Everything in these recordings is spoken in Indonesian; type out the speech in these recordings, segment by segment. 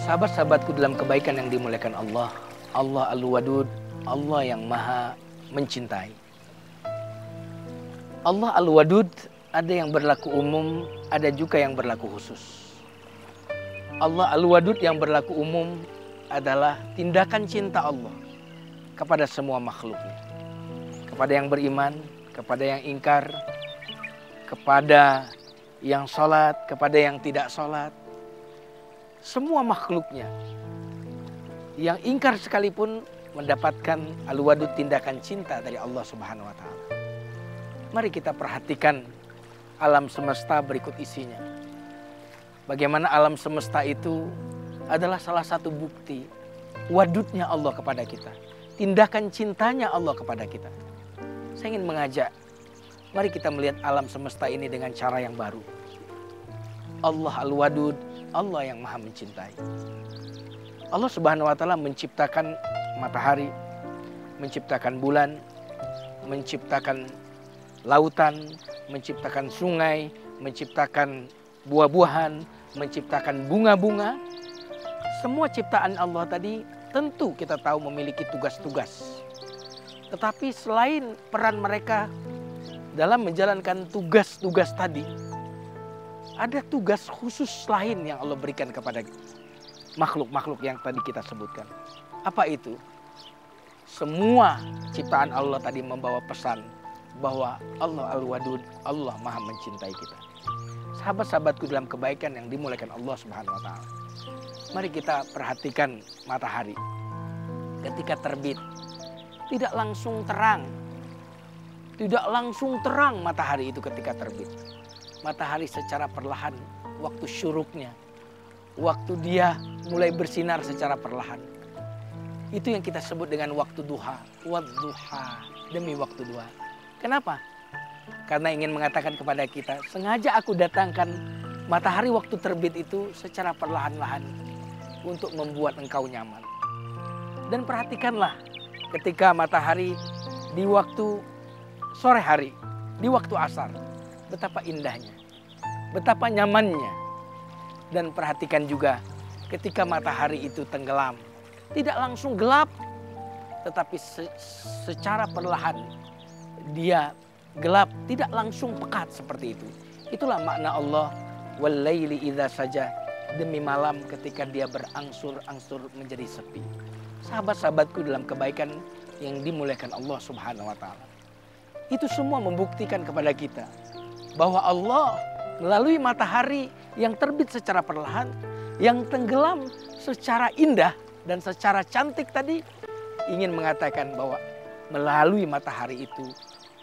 Sahabat-sahabatku dalam kebaikan yang dimuliakan Allah, Allah Al-Wadud, Allah yang maha mencintai. Allah Al-Wadud ada yang berlaku umum, ada juga yang berlaku khusus. Allah Al-Wadud yang berlaku umum adalah tindakan cinta Allah kepada semua makhluknya. Kepada yang beriman, kepada yang ingkar, kepada yang sholat, kepada yang tidak sholat. Semua makhluknya yang ingkar sekalipun mendapatkan al-wadud, tindakan cinta dari Allah Subhanahu wa Ta'ala. Mari kita perhatikan alam semesta berikut isinya. Bagaimana alam semesta itu adalah salah satu bukti wadudnya Allah kepada kita, tindakan cintanya Allah kepada kita. Saya ingin mengajak, mari kita melihat alam semesta ini dengan cara yang baru. Allah Al-Wadud, Allah yang maha mencintai. Allah Subhanahu wa Ta'ala menciptakan matahari, menciptakan bulan, menciptakan lautan, menciptakan sungai, menciptakan buah-buahan, menciptakan bunga-bunga. Semua ciptaan Allah tadi tentu kita tahu memiliki tugas-tugas. Tetapi selain peran mereka dalam menjalankan tugas-tugas tadi, ada tugas khusus lain yang Allah berikan kepada makhluk-makhluk yang tadi kita sebutkan. Apa itu? Semua ciptaan Allah tadi membawa pesan bahwa Allah Al-Wadud, Allah maha mencintai kita. Sahabat-sahabatku dalam kebaikan yang dimuliakan Allah Subhanahu wa Ta'ala. Mari kita perhatikan matahari. Ketika terbit, tidak langsung terang. Tidak langsung terang matahari itu ketika terbit. Matahari secara perlahan, waktu syuruknya, waktu dia mulai bersinar secara perlahan. Itu yang kita sebut dengan waktu duha. Wadduha, demi waktu duha. Kenapa? Karena ingin mengatakan kepada kita, sengaja aku datangkan matahari waktu terbit itu secara perlahan-lahan untuk membuat engkau nyaman. Dan perhatikanlah ketika matahari di waktu sore hari, di waktu asar, betapa indahnya, betapa nyamannya. Dan perhatikan juga ketika matahari itu tenggelam, tidak langsung gelap, tetapi secara perlahan dia gelap, tidak langsung pekat seperti itu. Itulah makna Allah wal-laili idza saja, demi malam ketika dia berangsur-angsur menjadi sepi. Sahabat-sahabatku dalam kebaikan yang dimuliakan Allah Subhanahu wa Ta'ala. Itu semua membuktikan kepada kita bahwa Allah melalui matahari yang terbit secara perlahan, yang tenggelam secara indah dan secara cantik tadi, ingin mengatakan bahwa melalui matahari itu,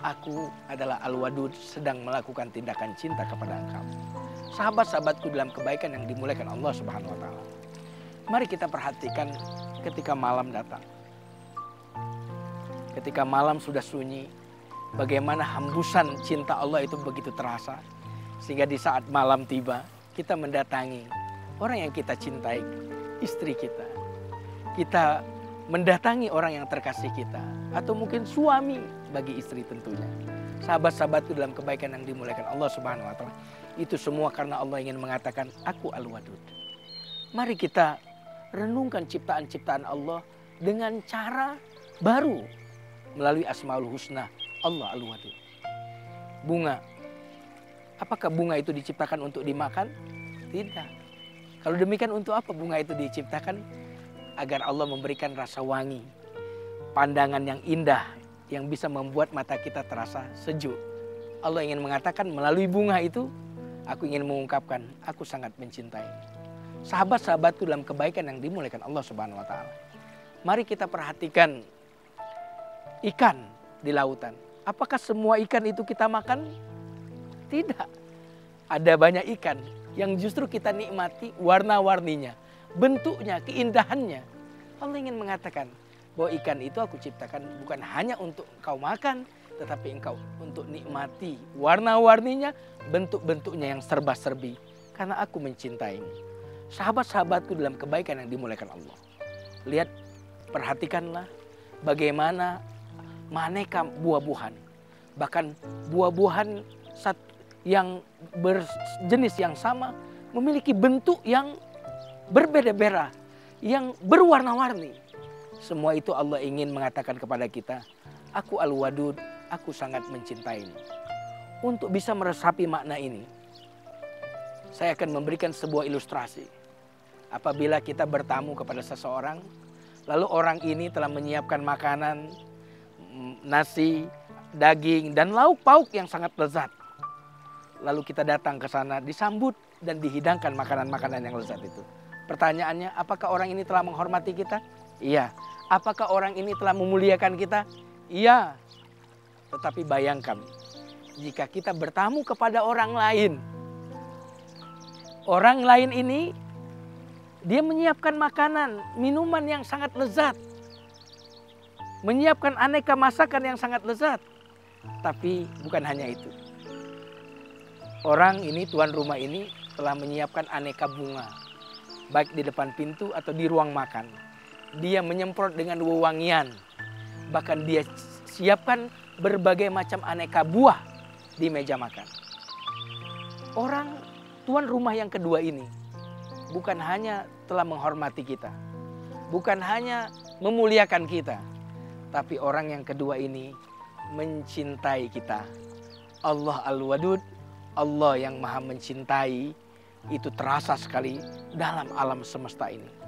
aku adalah Al-Wadud, sedang melakukan tindakan cinta kepada engkau. Sahabat-sahabatku dalam kebaikan yang dimuliakan Allah Subhanahu wa Ta'ala. Mari kita perhatikan ketika malam datang. Ketika malam sudah sunyi, bagaimana hembusan cinta Allah itu begitu terasa. Sehingga di saat malam tiba, kita mendatangi orang yang kita cintai, istri kita. Kita mendatangi orang yang terkasih kita. Atau mungkin suami bagi istri tentunya. Sahabat-sahabatku dalam kebaikan yang dimuliakan Allah Subhanahu wa Ta'ala. Itu semua karena Allah ingin mengatakan, aku Al-Wadud. Mari kita renungkan ciptaan-ciptaan Allah dengan cara baru. Melalui Asmaul Husna, Allah Al-Wadud. Bunga. Apakah bunga itu diciptakan untuk dimakan? Tidak. Kalau demikian untuk apa bunga itu diciptakan? Agar Allah memberikan rasa wangi. Pandangan yang indah yang bisa membuat mata kita terasa sejuk. Allah ingin mengatakan melalui bunga itu, aku ingin mengungkapkan, aku sangat mencintai. Sahabat-sahabatku dalam kebaikan yang dimuliakan Allah Subhanahu wa Ta'ala. Mari kita perhatikan ikan di lautan. Apakah semua ikan itu kita makan? Tidak. Ada banyak ikan yang justru kita nikmati warna-warninya, bentuknya, keindahannya. Allah ingin mengatakan bahwa ikan itu aku ciptakan bukan hanya untuk engkau makan, tetapi engkau untuk nikmati warna-warninya, bentuk-bentuknya yang serba-serbi. Karena aku mencintaimu. Sahabat-sahabatku dalam kebaikan yang dimuliakan Allah. Lihat, perhatikanlah bagaimana maneka buah-buahan. Bahkan buah-buahan yang berjenis yang sama memiliki bentuk yang berbeda-beda, yang berwarna-warni. Semua itu Allah ingin mengatakan kepada kita, aku Al-Wadud, aku sangat mencintaimu. Untuk bisa meresapi makna ini, saya akan memberikan sebuah ilustrasi. Apabila kita bertamu kepada seseorang, lalu orang ini telah menyiapkan makanan, nasi, daging, dan lauk pauk yang sangat lezat. Lalu kita datang ke sana, disambut dan dihidangkan makanan-makanan yang lezat itu. Pertanyaannya, apakah orang ini telah menghormati kita? Iya. Apakah orang ini telah memuliakan kita? Iya. Tetapi bayangkan, jika kita bertamu kepada orang lain. Orang lain ini, dia menyiapkan makanan, minuman yang sangat lezat. Menyiapkan aneka masakan yang sangat lezat. Tapi bukan hanya itu. Orang ini, tuan rumah ini telah menyiapkan aneka bunga. Baik di depan pintu atau di ruang makan. Dia menyemprot dengan wewangian. Bahkan dia siapkan berbagai macam aneka buah di meja makan. Orang tuan rumah yang kedua ini bukan hanya telah menghormati kita, bukan hanya memuliakan kita, tapi orang yang kedua ini mencintai kita. Allah Al-Wadud, Allah yang maha mencintai, itu terasa sekali dalam alam semesta ini.